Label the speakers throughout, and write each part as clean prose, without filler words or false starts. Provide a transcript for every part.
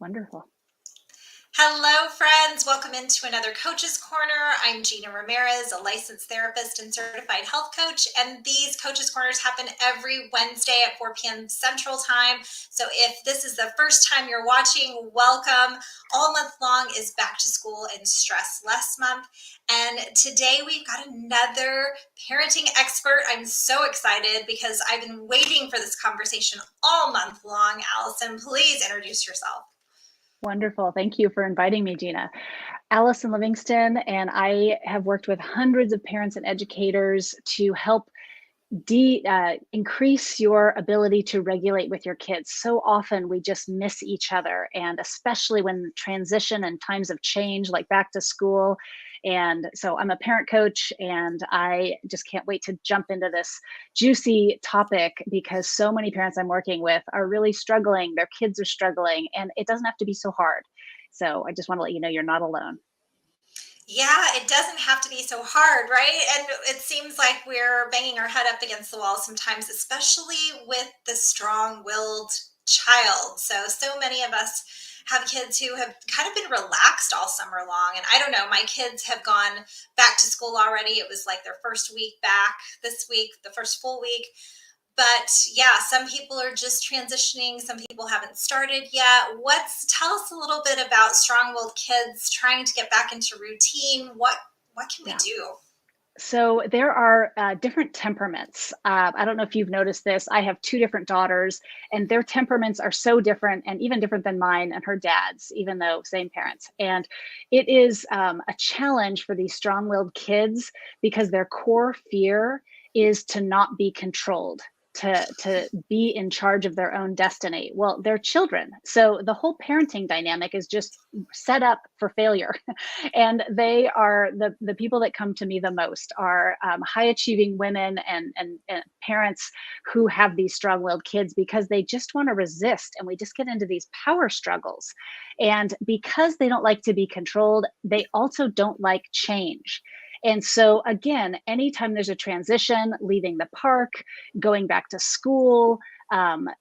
Speaker 1: Wonderful.
Speaker 2: Hello, friends. Welcome into another Coach's Corner. I'm Gina Ramirez, a licensed therapist and certified health coach. And these Coach's Corners happen every Wednesday at 4 p.m. Central Time. So if this is the first time you're watching, welcome. All month long is Back to School and Stress Less Month. And today we've got another parenting expert. I'm so excited because I've been waiting for this conversation all month long. Allison, please introduce yourself.
Speaker 1: Wonderful. Thank you for inviting me, Gina. Allison Livingston, and I have worked with hundreds of parents and educators to help increase your ability to regulate with your kids. So often we just miss each other, and especially when transition and times of change, like back to school. And so I'm a parent coach, and I just can't wait to jump into this juicy topic because so many parents I'm working with are really struggling. Their kids are struggling, and it doesn't have to be so hard. So I just want to let you know you're not alone.
Speaker 2: Yeah, it doesn't have to be so hard, right? And it seems like we're banging our head up against the wall sometimes, especially with the strong-willed child. So many of us have kids who have kind of been relaxed all summer long. And I don't know, my kids have gone back to school already. It was like their first week back this week, the first full week. But yeah, some people are just transitioning. Some people haven't started yet. Tell us a little bit about strong-willed kids trying to get back into routine. What can we
Speaker 1: Yeah.
Speaker 2: do?
Speaker 1: So there are different temperaments. I don't know if you've noticed this. I have two different daughters, and their temperaments are so different, and even different than mine and her dad's, even though same parents. And it is a challenge for these strong-willed kids because their core fear is to not be controlled. To be in charge of their own destiny. Well, they're children. So the whole parenting dynamic is just set up for failure. And they are the people that come to me the most are high achieving women and parents who have these strong willed kids because they just want to resist, and we just get into these power struggles. And because they don't like to be controlled, they also don't like change. And so, again, anytime there's a transition, leaving the park, going back to school,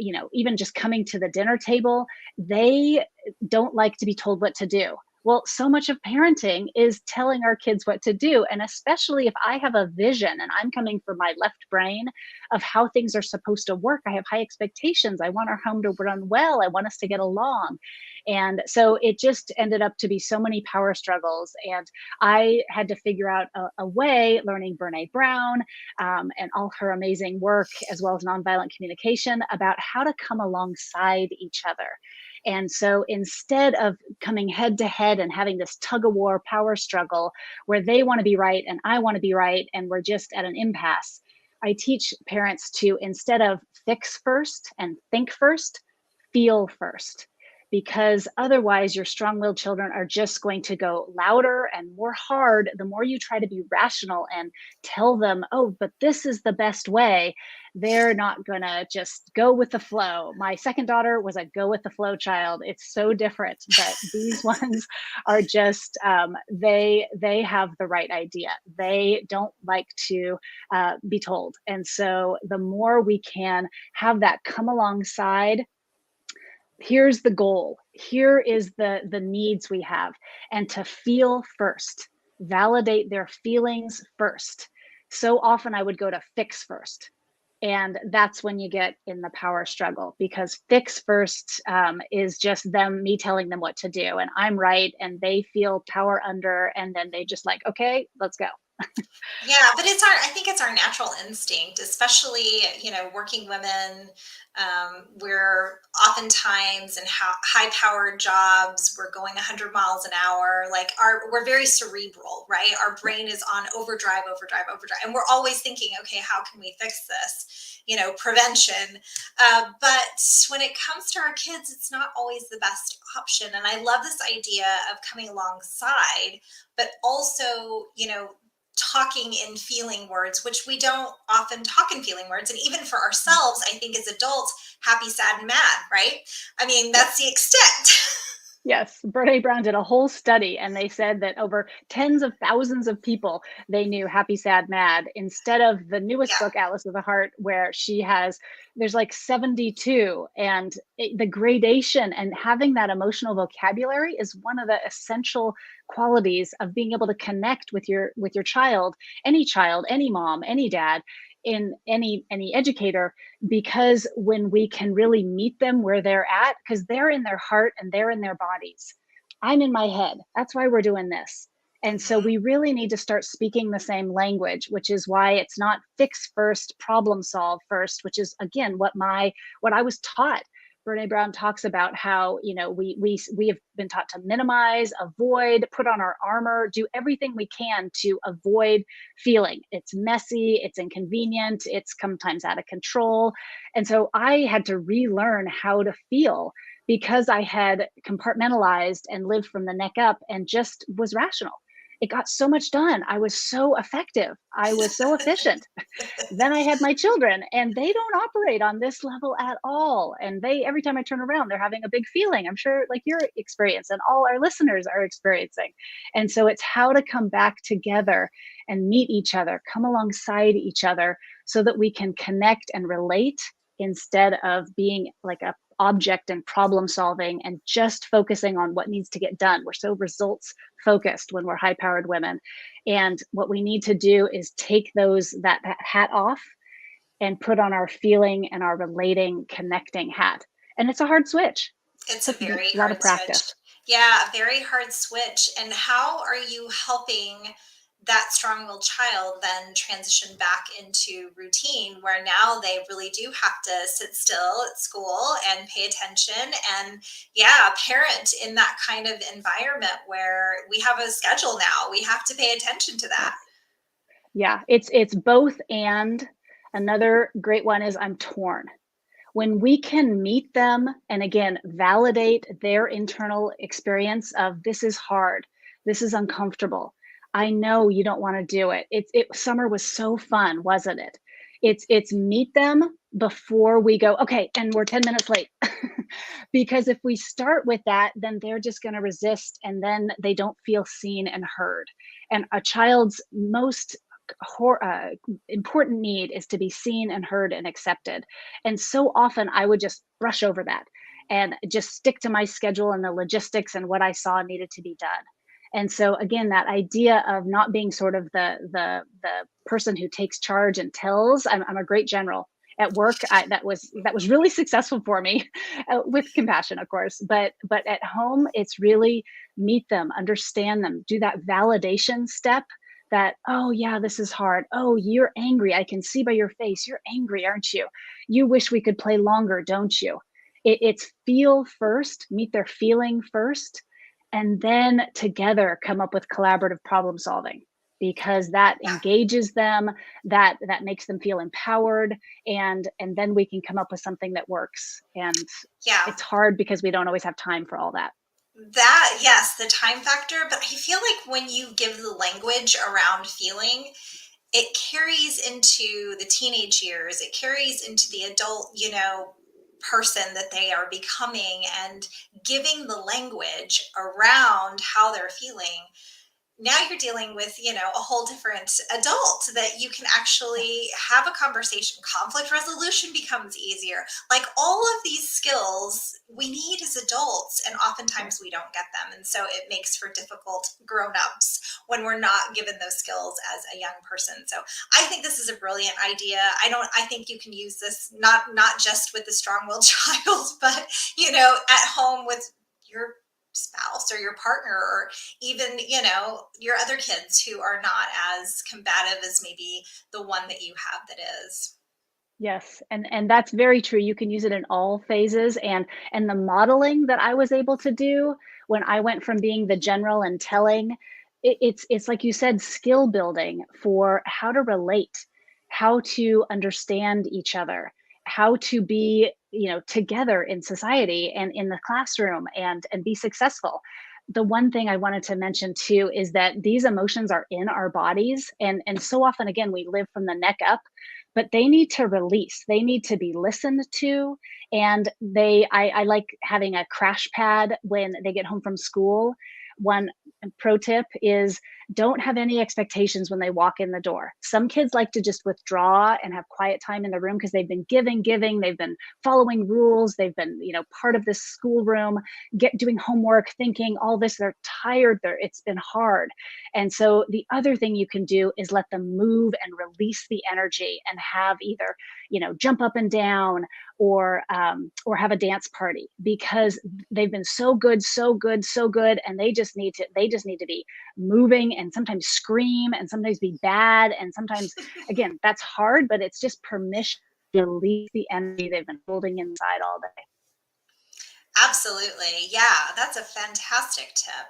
Speaker 1: even just coming to the dinner table, they don't like to be told what to do. Well, so much of parenting is telling our kids what to do. And especially if I have a vision and I'm coming from my left brain of how things are supposed to work, I have high expectations. I want our home to run well. I want us to get along. And so it just ended up to be so many power struggles. And I had to figure out a way, learning Brene Brown and all her amazing work, as well as nonviolent communication, about how to come alongside each other. And so instead of coming head to head and having this tug of war power struggle where they want to be right and I want to be right, and we're just at an impasse, I teach parents to, instead of fix first and think first, feel first. Because otherwise, your strong willed children are just going to go louder and more hard the more you try to be rational and tell them, oh, but this is the best way. They're not going to just go with the flow. My second daughter was a go with the flow child. It's so different, but these ones are just they have the right idea. They don't like to be told, and so the more we can have that come alongside, here's the goal, here is the needs we have, and to feel first, validate their feelings first. So often I would go to fix first, and that's when you get in the power struggle, because fix first is just me telling them what to do, and I'm right, and they feel power under, and then they just like, okay, let's go.
Speaker 2: Yeah, but I think it's our natural instinct, especially, working women. We're oftentimes in high-powered jobs. We're going 100 miles an hour. We're very cerebral, right? Our brain is on overdrive, overdrive, overdrive. And we're always thinking, okay, how can we fix this? Prevention. But when it comes to our kids, it's not always the best option. And I love this idea of coming alongside, but also, talking in feeling words, which we don't often talk in feeling words. And even for ourselves, I think as adults, happy, sad, and mad, right? I mean,
Speaker 1: Yeah.
Speaker 2: that's the extent.
Speaker 1: Yes, Brene Brown did a whole study and they said that over tens of thousands of people they knew happy, sad, mad instead of the newest
Speaker 2: Yeah.
Speaker 1: book, Atlas of the Heart, where there's like 72. And the gradation and having that emotional vocabulary is one of the essential qualities of being able to connect with your child, any mom, any dad, in any educator, because when we can really meet them where they're at, because they're in their heart and they're in their bodies. I'm in my head. That's why we're doing this. And so
Speaker 2: Hmm.
Speaker 1: we really need to start speaking the same language, which is why it's not fix first, problem solve first, which is again what I was taught. Brene Brown talks about how, we have been taught to minimize, avoid, put on our armor, do everything we can to avoid feeling. It's messy, it's inconvenient, it's sometimes out of control. And so I had to relearn how to feel because I had compartmentalized and lived from the neck up and just was rational. It got so much done. I was so effective. I was so efficient. Then I had my children and they don't operate on this level at all. And every time I turn around, they're having a big feeling. I'm sure like your experience and all our listeners are experiencing. And so it's how to come back together and meet each other, come alongside each other so that we can connect and relate instead of being like a object and problem solving and just focusing on what needs to get done. We're so results focused when we're high powered women. And what we need to do is take that hat off and put on our feeling and our relating, connecting hat. And it's a hard switch.
Speaker 2: It's a
Speaker 1: It took me
Speaker 2: very
Speaker 1: a lot of
Speaker 2: hard switch.
Speaker 1: practice.
Speaker 2: Yeah, a very hard switch. And how are you helping that strong-willed child then transition back into routine where now they really do have to sit still at school and pay attention and yeah, parent in that kind of environment where we have a schedule now. We have to pay attention to that.
Speaker 1: Yes. Yeah. It's both. And another great one is I'm torn. When we can meet them and again validate their internal experience of this is hard, this is uncomfortable, I know you don't want to do it. Summer was so fun, wasn't it? It's meet them before we go, okay, and we're 10 minutes late. Because if we start with that, then they're just going to resist and then they don't feel seen and heard. And a child's most uh, important need is to be seen and heard and accepted. And so often I would just brush over that and just stick to my schedule and the logistics and what I saw needed to be done. And so again, that idea of not being sort of the person who takes charge and tells. I'm a great general at work. That was really successful for me, with compassion, of course. But at home, it's really meet them, understand them, do that validation step that, oh, yeah, this is hard. Oh, you're angry. I can see by your face. You're angry, aren't you? You wish we could play longer, don't you? It's feel first, meet their feeling first, and then together come up with collaborative problem solving because that
Speaker 2: Yeah.
Speaker 1: engages them, that makes them feel empowered, and then we can come up with something that works. And
Speaker 2: Yeah.
Speaker 1: it's hard because we don't always have time for all that.
Speaker 2: That, yes, the time factor. But I feel like when you give the language around feeling, it carries into the teenage years, it carries into the adult, person that they are becoming and giving the language around how they're feeling. Now you're dealing with a whole different adult that you can actually have a conversation. Conflict resolution becomes easier. Like all of these skills we need as adults, and
Speaker 1: Yes.
Speaker 2: oftentimes we don't get them, and so it makes for difficult grown-ups when we're not given those skills as a young person. So I think this is a brilliant idea. I think you can use this not just with the strong-willed child, but at home with your spouse or your partner, or even your other kids who are not as combative as maybe the one that you have that is.
Speaker 1: Yes, and that's very true. You can use it in all phases, and the modeling that I was able to do when I went from being the general and telling, it's like you said, skill building for how to relate, how to understand each other, how to be, together in society and in the classroom and be successful. The one thing I wanted to mention too is that these emotions are in our bodies, and so often again we live from the neck up, but they need to release. They need to be listened to. And I like having a crash pad when they get home from school. One pro tip is don't have any expectations when they walk in the door. Some kids like to just withdraw and have quiet time in the room because they've been giving, they've been following rules, they've been, part of this schoolroom, doing homework, thinking all this. They're tired. It's been hard. And so the other thing you can do is let them move and release the energy and have either, jump up and down or have a dance party, because they've been so good, so good, so good, and they just need to be moving, and sometimes scream, and sometimes be bad, and sometimes, again, that's hard, but it's just permission to release the energy they've been holding inside all day.
Speaker 2: Absolutely. Yeah, that's a fantastic tip.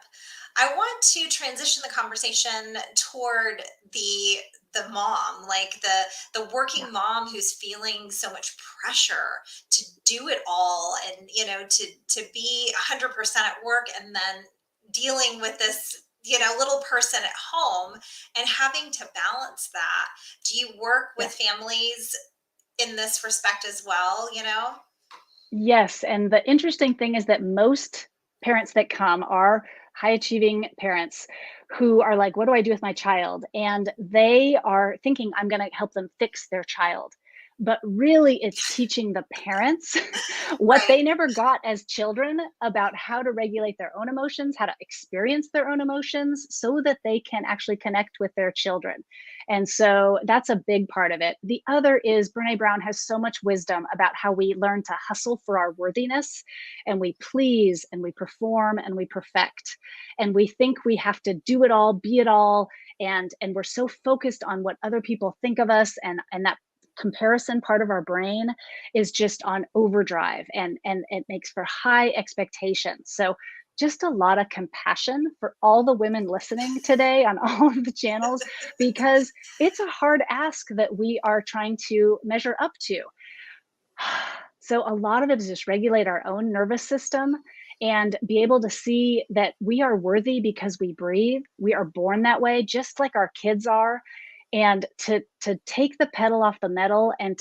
Speaker 2: I want to transition the conversation toward the mom, like the
Speaker 1: Yeah.
Speaker 2: working mom who's feeling so much pressure to do it all, and to be 100% at work, and then dealing with this little person at home and having to balance that. Do you work with
Speaker 1: Yes.
Speaker 2: families in this respect as well?
Speaker 1: Yes, and the interesting thing is that most parents that come are high achieving parents who are like, "What do I do with my child?" And they are thinking, "I'm going to help them fix their child." But really, it's teaching the parents what
Speaker 2: Right.
Speaker 1: they never got as children about how to regulate their own emotions, how to experience their own emotions so that they can actually connect with their children. And so that's a big part of it. The other is Brene Brown has so much wisdom about how we learn to hustle for our worthiness, and we please and we perform and we perfect. And we think we have to do it all, be it all. And we're so focused on what other people think of us, and that comparison part of our brain is just on overdrive, and it makes for high expectations. So just a lot of compassion for all the women listening today on all of the channels, because it's a hard ask that we are trying to measure up to. So a lot of it is just regulate our own nervous system and be able to see that we are worthy because we breathe. We are born that way, just like our kids are. And to take the pedal off the metal, and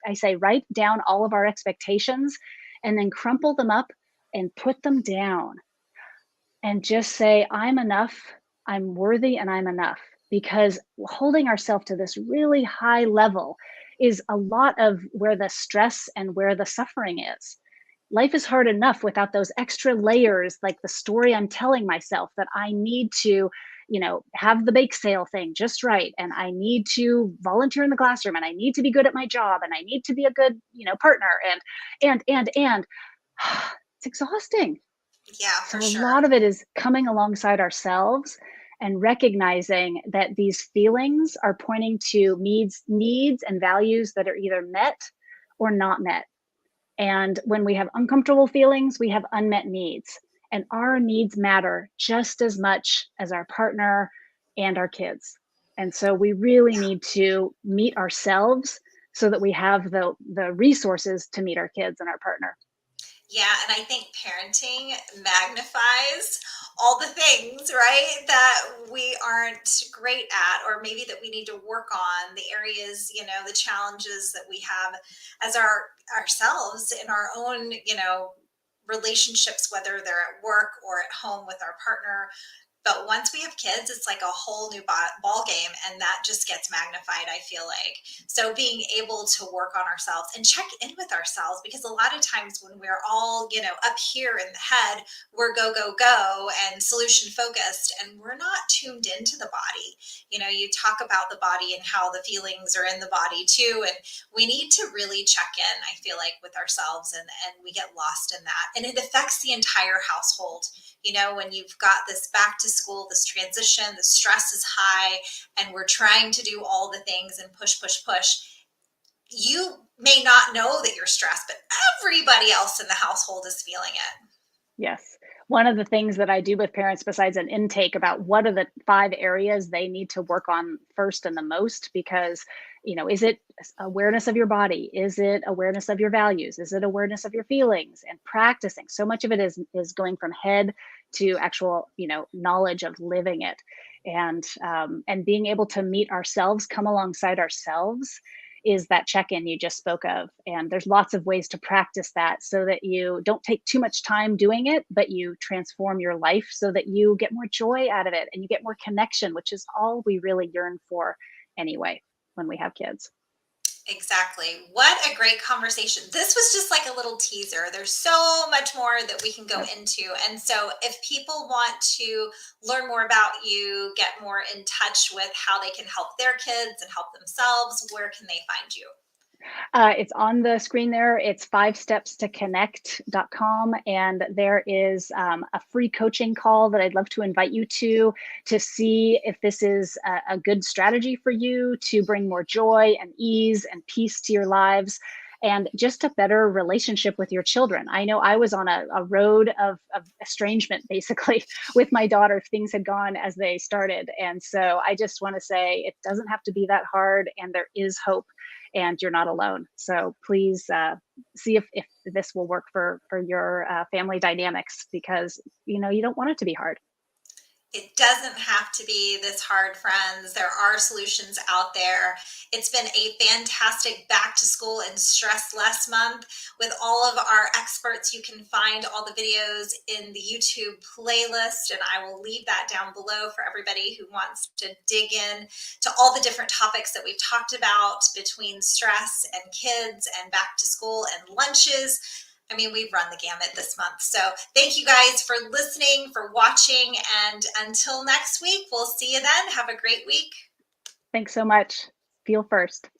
Speaker 1: I say write down all of our expectations and then crumple them up and put them down and just say, I'm enough, I'm worthy, and I'm enough. Because holding ourselves to this really high level is a lot of where the stress and where the suffering is. Life is hard enough without those extra layers, like the story I'm telling myself that I need to, have the bake sale thing just right. And I need to volunteer in the classroom, and I need to be good at my job, and I need to be a good, partner. And it's exhausting.
Speaker 2: Yeah,
Speaker 1: So
Speaker 2: for
Speaker 1: a
Speaker 2: sure.
Speaker 1: lot of it is coming alongside ourselves and recognizing that these feelings are pointing to needs and values that are either met or not met. And when we have uncomfortable feelings, we have unmet needs. And our needs matter just as much as our partner and our kids. And so we really
Speaker 2: Yeah.
Speaker 1: need to meet ourselves so that we have the resources to meet our kids and our partner.
Speaker 2: Yeah, and I think parenting magnifies all the things, right, that we aren't great at, or maybe that we need to work on, the areas, the challenges that we have as ourselves in our own, relationships, whether they're at work or at home with our partner. But once we have kids, it's like a whole new ball game, and that just gets magnified, I feel like. So being able to work on ourselves and check in with ourselves, because a lot of times when we're all, up here in the head, we're go, go, go and solution focused, and we're not tuned into the body. You talk about the body and how the feelings are in the body too. And we need to really check in, I feel like, with ourselves, and we get lost in that. And it affects the entire household. When you've got this back to school, this transition, the stress is high, and we're trying to do all the things and push, push, push. You may not know that you're stressed, but everybody else in the household is feeling it.
Speaker 1: Yes. One of the things that I do with parents, besides an intake about what are the 5 areas they need to work on first and the most, because, is it awareness of your body? Is it awareness of your values? Is it awareness of your feelings and practicing? So much of it is going from head to actual, knowledge of living it. And being able to meet ourselves, come alongside ourselves, is that check-in you just spoke of. And there's lots of ways to practice that so that you don't take too much time doing it, but you transform your life so that you get more joy out of it and you get more connection, which is all we really yearn for anyway when we have kids.
Speaker 2: Exactly. What a great conversation. This was just like a little teaser. There's so much more that we can go
Speaker 1: Yep.
Speaker 2: into. And so, if people want to learn more about you, get more in touch with how they can help their kids and help themselves, where can they find you?
Speaker 1: It's on the screen there. It's 5stepstoconnect.com. And there is a free coaching call that I'd love to invite you to see if this is a good strategy for you to bring more joy and ease and peace to your lives and just a better relationship with your children. I know I was on a road of estrangement, basically, with my daughter. Things had gone as they started. And so I just want to say it doesn't have to be that hard, and there is hope, and you're not alone. So please see if this will work for your family dynamics, because you don't want it to be hard.
Speaker 2: It doesn't have to be this hard, friends. There are solutions out there. It's been a fantastic back to school and stress less month with all of our experts. You can find all the videos in the YouTube playlist, and I will leave that down below for everybody who wants to dig in to all the different topics that we've talked about between stress and kids and back to school and lunches. I mean, we've run the gamut this month. So thank you guys for listening, for watching. And until next week, we'll see you then. Have a great week.
Speaker 1: Thanks so much. Feel first.